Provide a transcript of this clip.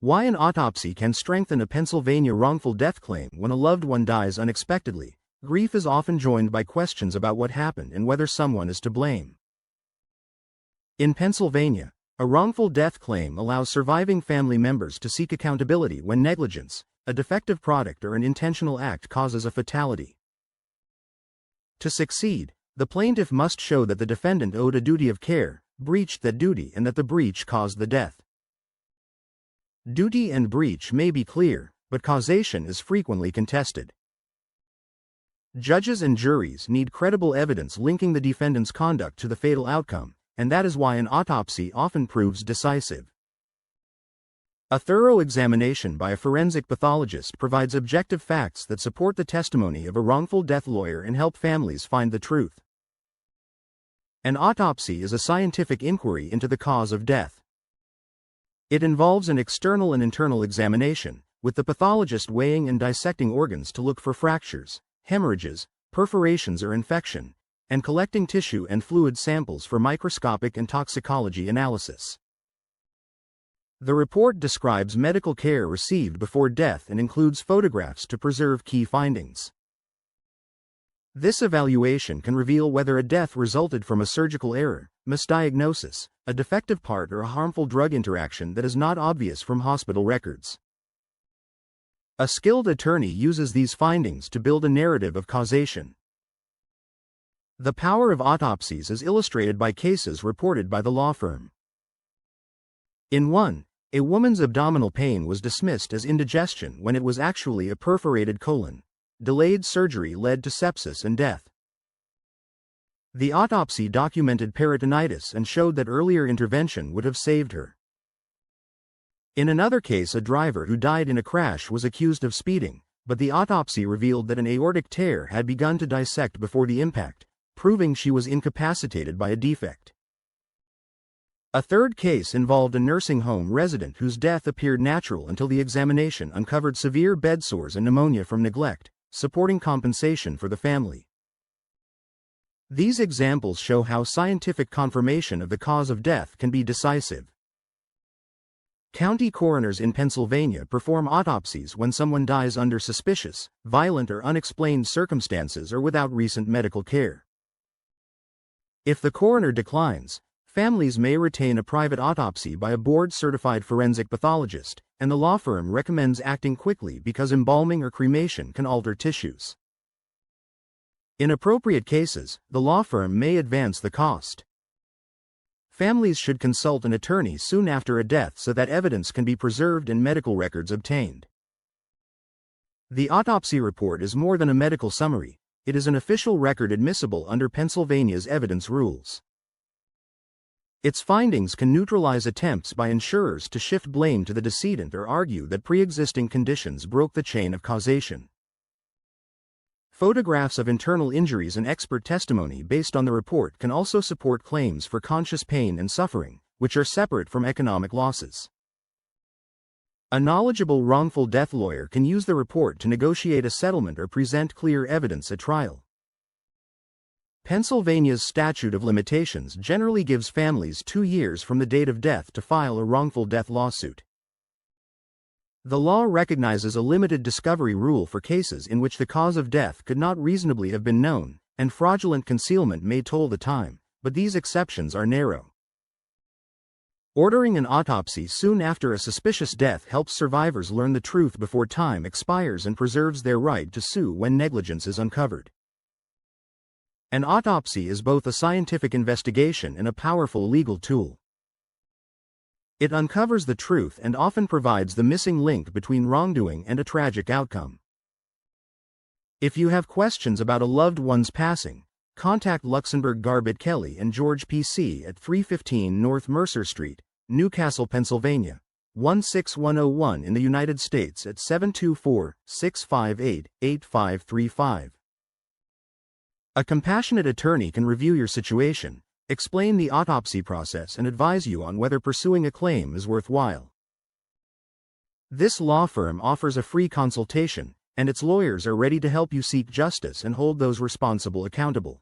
Why an autopsy can strengthen a Pennsylvania wrongful death claim. When a loved one dies unexpectedly, grief is often joined by questions about what happened and whether someone is to blame. In Pennsylvania, a wrongful death claim allows surviving family members to seek accountability when negligence, a defective product or an intentional act causes a fatality. To succeed, the plaintiff must show that the defendant owed a duty of care, breached that duty, and that the breach caused the death. Duty and breach may be clear, but causation is frequently contested. Judges and juries need credible evidence linking the defendant's conduct to the fatal outcome, and that is why an autopsy often proves decisive. A thorough examination by a forensic pathologist provides objective facts that support the testimony of a wrongful death lawyer and help families find the truth. An autopsy is a scientific inquiry into the cause of death. It involves an external and internal examination, with the pathologist weighing and dissecting organs to look for fractures, hemorrhages, perforations or infection, and collecting tissue and fluid samples for microscopic and toxicology analysis. The report describes medical care received before death and includes photographs to preserve key findings. This evaluation can reveal whether a death resulted from a surgical error, misdiagnosis, a defective part, or a harmful drug interaction that is not obvious from hospital records. A skilled attorney uses these findings to build a narrative of causation. The power of autopsies is illustrated by cases reported by the law firm. In one, a woman's abdominal pain was dismissed as indigestion when it was actually a perforated colon. Delayed surgery led to sepsis and death. The autopsy documented peritonitis and showed that earlier intervention would have saved her. In another case, a driver who died in a crash was accused of speeding, but the autopsy revealed that an aortic tear had begun to dissect before the impact, proving she was incapacitated by a defect. A third case involved a nursing home resident whose death appeared natural until the examination uncovered severe bed sores and pneumonia from neglect, supporting compensation for the family. These examples show how scientific confirmation of the cause of death can be decisive. County coroners in Pennsylvania perform autopsies when someone dies under suspicious, violent, or unexplained circumstances or without recent medical care. If the coroner declines, families may retain a private autopsy by a board-certified forensic pathologist, and the law firm recommends acting quickly because embalming or cremation can alter tissues. In appropriate cases, the law firm may advance the cost. Families should consult an attorney soon after a death so that evidence can be preserved and medical records obtained. The autopsy report is more than a medical summary. It is an official record admissible under Pennsylvania's evidence rules. Its findings can neutralize attempts by insurers to shift blame to the decedent or argue that pre-existing conditions broke the chain of causation. Photographs of internal injuries and expert testimony based on the report can also support claims for conscious pain and suffering, which are separate from economic losses. A knowledgeable wrongful death lawyer can use the report to negotiate a settlement or present clear evidence at trial. Pennsylvania's statute of limitations generally gives families 2 years from the date of death to file a wrongful death lawsuit. The law recognizes a limited discovery rule for cases in which the cause of death could not reasonably have been known, and fraudulent concealment may toll the time, but these exceptions are narrow. Ordering an autopsy soon after a suspicious death helps survivors learn the truth before time expires and preserves their right to sue when negligence is uncovered. An autopsy is both a scientific investigation and a powerful legal tool. It uncovers the truth and often provides the missing link between wrongdoing and a tragic outcome. If you have questions about a loved one's passing, contact Luxenberg, Garbett, Kelly, and George P.C. at 315 North Mercer Street, Newcastle, Pennsylvania, 16101 in the United States at 724-658-8535. A compassionate attorney can review your situation, explain the autopsy process, and advise you on whether pursuing a claim is worthwhile. This law firm offers a free consultation, and its lawyers are ready to help you seek justice and hold those responsible accountable.